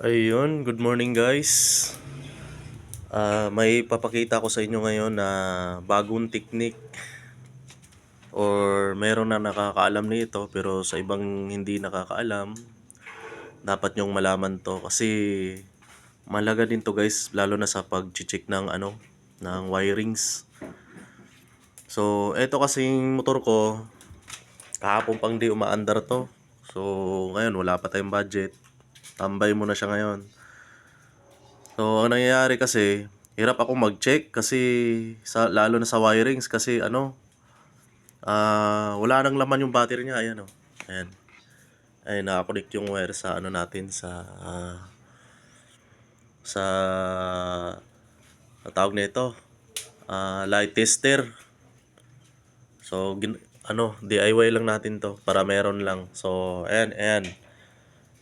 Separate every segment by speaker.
Speaker 1: Ayun, good morning guys. May papakita ko sa inyo ngayon na bagong technique or meron na nakakaalam nito pero sa ibang hindi nakakaalam, dapat nyong malaman to kasi malaga din to guys, lalo na sa pag-check ng ng wirings. So, eto kasing motor ko, kahapon pang di umaandar to. So, ngayon wala pa tayong budget. Tambay muna siya ngayon. So, ang nangyayari kasi, hirap ako mag-check kasi lalo na sa wirings kasi wala nang laman yung battery niya. Ayan, oh. Ayan. Ay, nakakonect yung wire sa natin sa tawag nito, light tester. So, DIY lang natin to para meron lang. So, ayan, ayan.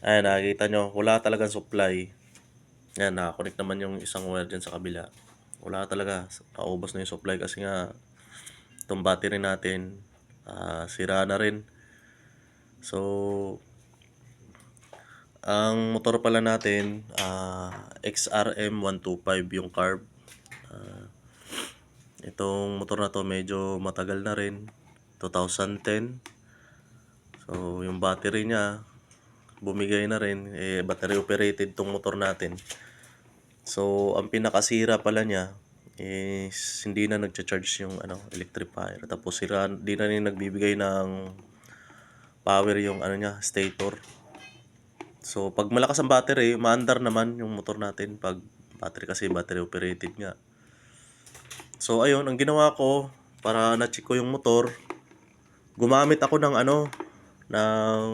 Speaker 1: Ayan, nakikita nyo, wala talagang supply. Ayan, nakakonect naman yung isang wire dyan sa kabila. Wala talaga, naubos na yung supply kasi nga itong battery natin sira na rin. So, ang motor pala natin XRM 125 yung carb. Itong motor na to medyo matagal na rin, 2010. So, yung battery niya bumigay na rin, battery operated tong motor natin. So, ang pinakasira pala niya is hindi na nagcha-charge yung electrifier. Tapos hindi na rin nagbibigay ng power yung niya, stator. So, pag malakas ang battery, maandar naman yung motor natin pag battery kasi battery operated nga. So, ayun, ang ginawa ko para na-check ko yung motor, gumamit ako ng ng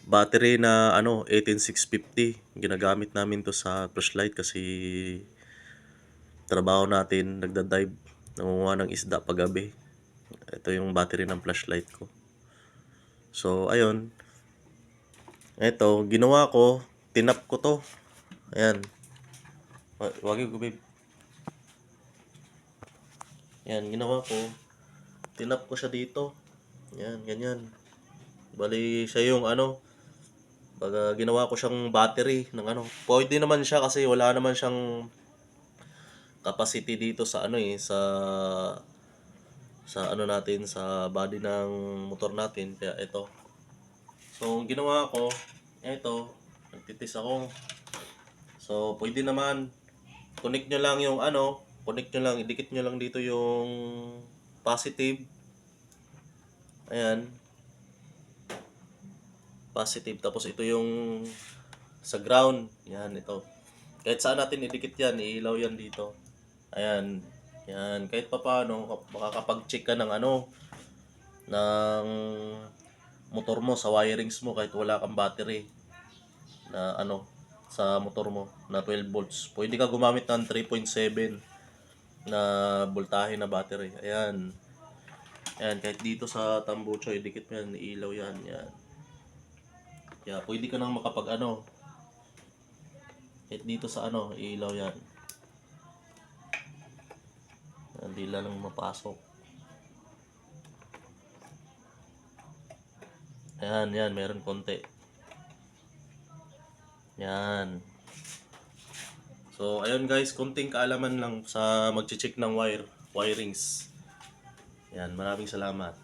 Speaker 1: battery na 18650. Ginagamit namin to sa flashlight kasi trabaho natin, nagda-dive, nangunguha ng isda paggabi. Ito yung battery ng flashlight ko. So, ayun. Ito, ginawa ko, tinap ko to. Ayan. Wag yung babe. Ayan, ginawa ko. Tinap ko siya dito. Ayan, ganyan. Bali, siya yung baga ginawa ko siyang battery ng Pwede naman siya kasi wala naman siyang capacity dito sa sa natin, sa body ng motor natin. Kaya ito. So, ginawa ko, ito, nagtitis ako. So, pwede naman, connect nyo lang yung connect nyo lang, idikit nyo lang dito yung positive. Ayan. Positive. Tapos ito yung sa ground. Yan, ito. Kahit saan natin idikit yan, iilaw yan dito. Ayan. Yan. Kahit pa paano, makakapag-check ka ng ng motor mo, sa wirings mo, kahit wala kang battery na sa motor mo na 12 volts. Pwede ka gumamit ng 3.7 na voltahe na battery. Ayan. Ayan, kahit dito sa tambucho, idikit mo yan, ilaw yan. Yan. Kaya pwede ka nang makapag kahit dito sa ilaw yan. Hindi lang mapasok. Ayan, yan, meron konti. Yan. So, ayun guys, konting kaalaman lang sa mag-check ng wirings. Yan, maraming salamat.